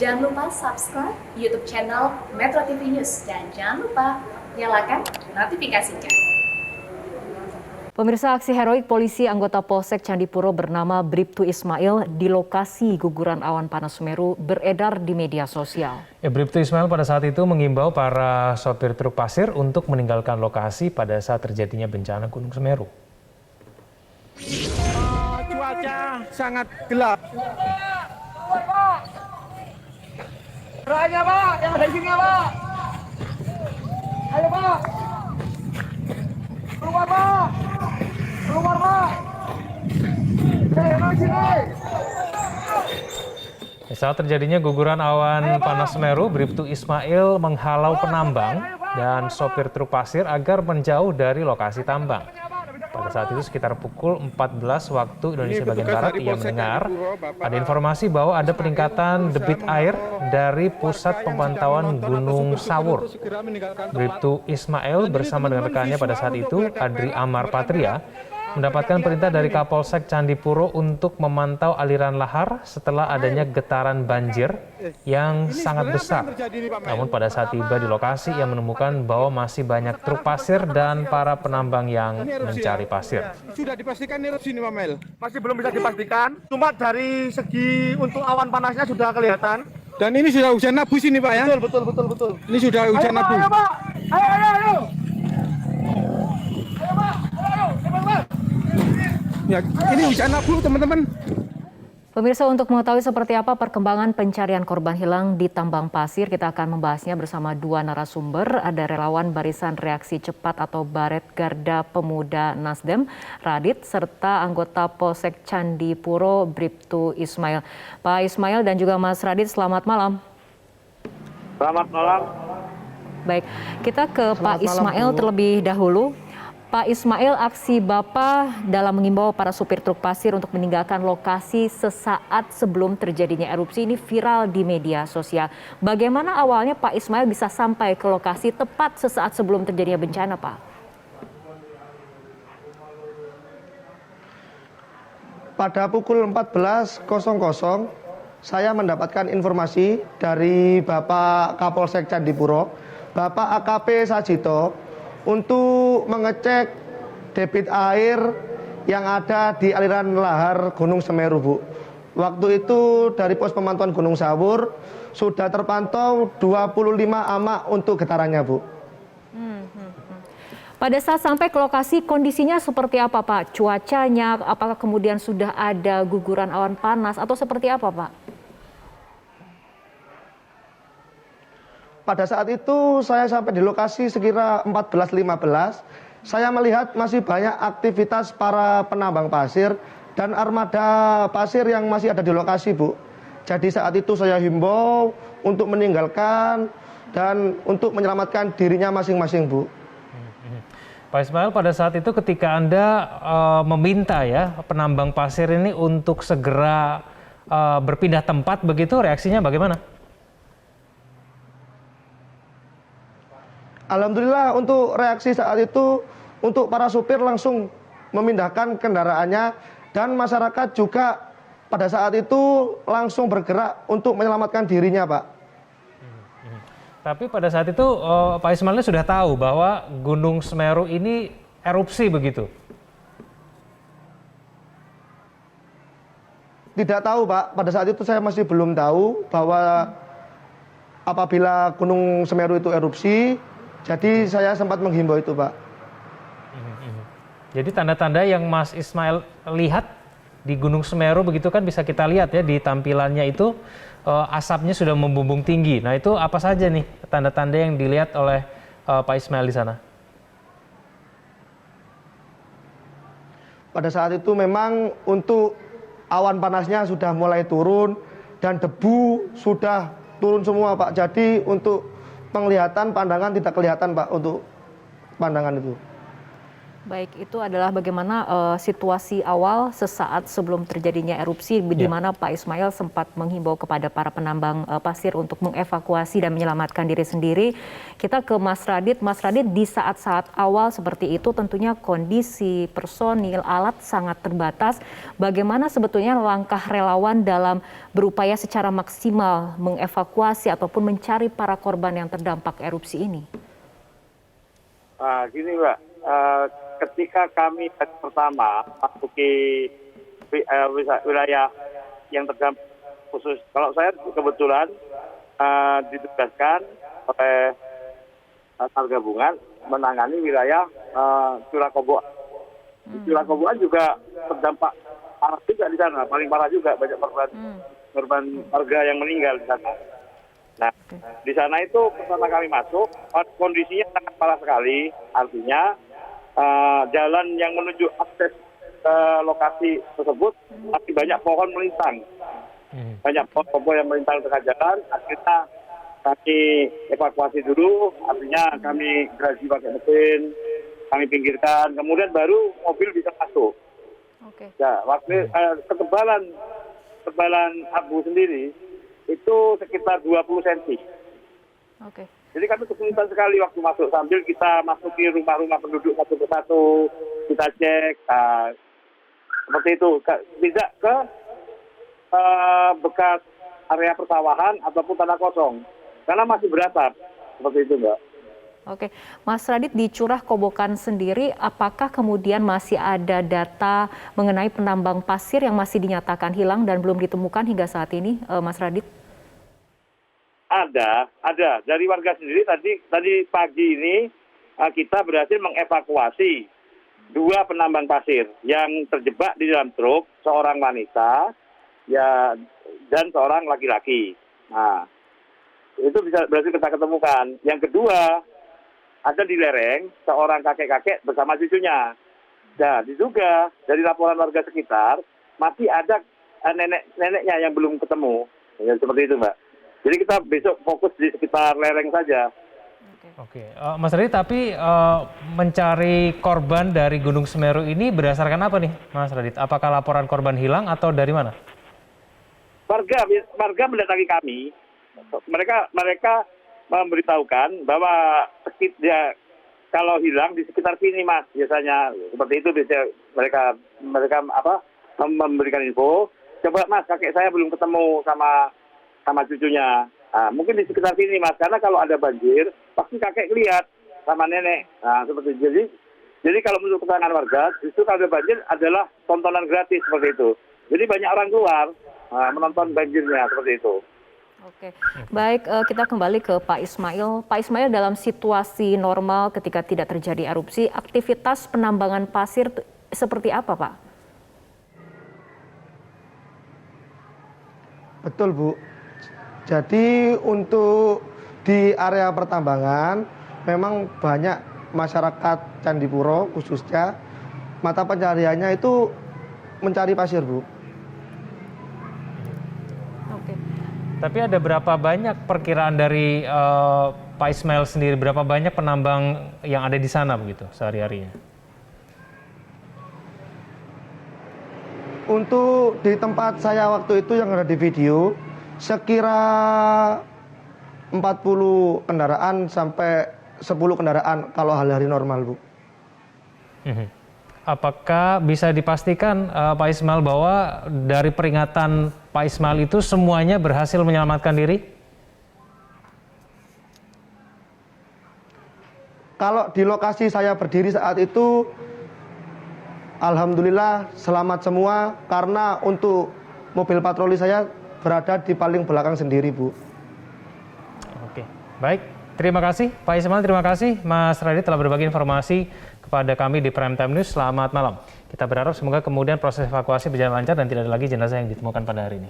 Jangan lupa subscribe YouTube channel Metro TV News dan jangan lupa nyalakan notifikasinya. Pemirsa, aksi heroik polisi anggota Polsek Candipuro bernama Bribtu Ismail di lokasi guguran awan panas Semeru beredar di media sosial. Bribtu Ismail pada saat itu mengimbau para sopir truk pasir untuk meninggalkan lokasi pada saat terjadinya bencana Gunung Semeru. Cuaca sangat gelap. Raya Pak, yang ada di sini Pak. Ayo Pak. Keluar Pak. Keluar Pak. Saat terjadinya guguran awan panas Semeru, Bribtu Ismail menghalau penambang dan sopir truk pasir agar menjauh dari lokasi tambang. Pada saat itu sekitar pukul 14 waktu Indonesia bagian Barat, ia mendengar ada informasi bahwa ada peningkatan debit air dari pusat pemantauan Gunung Sawur. Bribtu Ismail bersama dengan rekannya pada saat itu, Adri Amar Patria, mendapatkan perintah dari Kapolsek Candipuro untuk memantau aliran lahar setelah adanya getaran banjir yang sangat besar. Namun pada saat tiba di lokasi, ia menemukan bahwa masih banyak truk pasir dan para penambang yang mencari pasir. Sudah dipastikan erupsi ini Pak Mel? Masih belum bisa dipastikan, cuma dari segi untuk awan panasnya sudah kelihatan. Dan ini sudah hujan abu sini Pak ya? Betul. Ini sudah hujan abu. Ayo Pak, ayo. Ya, ini hujan abu teman-teman. Pemirsa, untuk mengetahui seperti apa perkembangan pencarian korban hilang di tambang pasir, kita akan membahasnya bersama dua narasumber. Ada relawan Barisan Reaksi Cepat atau Baret Garda Pemuda Nasdem, Radit, serta anggota Polsek Candipuro, Bribtu Ismail. Pak Ismail dan juga Mas Radit, selamat malam. Selamat malam. Baik, kita ke Pak Ismail terlebih dahulu. Pak Ismail, aksi Bapak dalam mengimbau para supir truk pasir untuk meninggalkan lokasi sesaat sebelum terjadinya erupsi ini viral di media sosial. Bagaimana awalnya Pak Ismail bisa sampai ke lokasi tepat sesaat sebelum terjadinya bencana, Pak? Pada pukul 14.00, saya mendapatkan informasi dari Bapak Kapolsek Candipuro, Bapak AKP Sajito, untuk mengecek debit air yang ada di aliran lahar Gunung Semeru, Bu. Waktu itu dari pos pemantauan Gunung Sawur sudah terpantau 25 amak untuk getarannya, Bu. Pada saat sampai ke lokasi kondisinya seperti apa, Pak? Cuacanya, apakah kemudian sudah ada guguran awan panas atau seperti apa, Pak? Pada saat itu saya sampai di lokasi sekira 14.15. Saya melihat masih banyak aktivitas para penambang pasir dan armada pasir yang masih ada di lokasi, Bu. Jadi saat itu saya himbau untuk meninggalkan dan untuk menyelamatkan dirinya masing-masing, Bu. Pak Ismail, pada saat itu ketika Anda meminta ya penambang pasir ini untuk segera berpindah tempat, begitu reaksinya bagaimana? Alhamdulillah untuk reaksi saat itu untuk para supir langsung memindahkan kendaraannya dan masyarakat juga pada saat itu langsung bergerak untuk menyelamatkan dirinya, Pak. Tapi pada saat itu Pak Ismail sudah tahu bahwa Gunung Semeru ini erupsi begitu? Tidak tahu, Pak. Pada saat itu saya masih belum tahu bahwa apabila Gunung Semeru itu erupsi. Jadi saya sempat menghimbau itu, Pak. Jadi tanda-tanda yang Mas Ismail lihat di Gunung Semeru begitu kan bisa kita lihat ya di tampilannya itu asapnya sudah membumbung tinggi. Nah itu apa saja nih tanda-tanda yang dilihat oleh Pak Ismail di sana? Pada saat itu memang untuk awan panasnya sudah mulai turun dan debu sudah turun semua, Pak. Jadi untuk penglihatan pandangan tidak kelihatan, Pak, untuk pandangan itu. Baik, itu adalah bagaimana situasi awal sesaat sebelum terjadinya erupsi, di mana Pak Ismail sempat menghimbau kepada para penambang pasir untuk mengevakuasi dan menyelamatkan diri sendiri. Kita ke Mas Radit. Mas Radit, di saat-saat awal seperti itu tentunya kondisi personil, alat sangat terbatas. Bagaimana sebetulnya langkah relawan dalam berupaya secara maksimal mengevakuasi ataupun mencari para korban yang terdampak erupsi ini? Gini Mbak, ketika kami pertama masuki wilayah yang terdampak khusus, kalau saya kebetulan ditugaskan oleh SAR gabungan menangani wilayah Curah Koboan. Curah Koboan juga terdampak parah juga di sana, paling parah juga, banyak korban warga yang meninggal di sana. Nah, di sana itu pertama kami masuk, kondisinya sangat parah sekali, artinya jalan yang menuju akses ke lokasi tersebut masih banyak pohon melintang. Banyak pohon yang melintang tengah jalan, akhirnya kami evakuasi dulu, artinya kami gerasi pakai mesin, kami pinggirkan, kemudian baru mobil bisa masuk. Ya, waktu ketebalan abu sendiri itu sekitar 20 cm. Jadi kami kesulitan sekali waktu masuk, sambil kita masuki rumah-rumah penduduk satu persatu, kita cek, seperti itu. Tidak ke bekas area persawahan ataupun tanah kosong, karena masih berasap, seperti itu Mbak. Oke, Mas Radit, di Curah Kobokan sendiri, apakah kemudian masih ada data mengenai penambang pasir yang masih dinyatakan hilang dan belum ditemukan hingga saat ini, Mas Radit? Ada. Dari warga sendiri tadi pagi ini kita berhasil mengevakuasi 2 penambang pasir yang terjebak di dalam truk, seorang wanita ya dan seorang laki-laki. Nah, itu berhasil kita ketemukan. Yang kedua, ada di lereng seorang kakek-kakek bersama cucunya. Nah, diduga dari laporan warga sekitar masih ada nenek-neneknya yang belum ketemu. Ya, seperti itu, Mbak. Jadi kita besok fokus di sekitar lereng saja. Oke, Mas Radit, tapi mencari korban dari Gunung Semeru ini berdasarkan apa nih, Mas Radit? Apakah laporan korban hilang atau dari mana? Warga mendatangi kami. Mereka memberitahukan bahwa kalau hilang di sekitar sini, Mas, biasanya seperti itu. Biasanya mereka memberikan info. Coba Mas, kakek saya belum ketemu sama cucunya. Nah, mungkin di sekitar sini, Mas, karena kalau ada banjir pasti kakek lihat sama nenek. Nah, seperti itu. Jadi kalau menurut keterangan warga, justru kalau ada banjir adalah tontonan gratis seperti itu. Jadi banyak orang keluar menonton banjirnya seperti itu. Oke, baik, kita kembali ke Pak Ismail. Pak Ismail, dalam situasi normal ketika tidak terjadi erupsi, aktivitas penambangan pasir seperti apa, Pak? Betul, Bu. Jadi untuk di area pertambangan memang banyak masyarakat Candipuro khususnya mata pencariannya itu mencari pasir, Bu. Oke. Tapi ada berapa banyak perkiraan dari Pak Ismail sendiri, berapa banyak penambang yang ada di sana begitu sehari-harinya? Untuk di tempat saya waktu itu yang ada di video, sekira 40 kendaraan sampai 10 kendaraan kalau hari normal, Bu. Apakah bisa dipastikan Pak Ismail bahwa dari peringatan Pak Ismail itu semuanya berhasil menyelamatkan diri? Kalau di lokasi saya berdiri saat itu, alhamdulillah selamat semua karena untuk mobil patroli saya berada di paling belakang sendiri, Bu. Oke, baik. Terima kasih Pak Ismail, terima kasih Mas Radit telah berbagi informasi kepada kami di Prime Time News. Selamat malam. Kita berharap semoga kemudian proses evakuasi berjalan lancar dan tidak ada lagi jenazah yang ditemukan pada hari ini.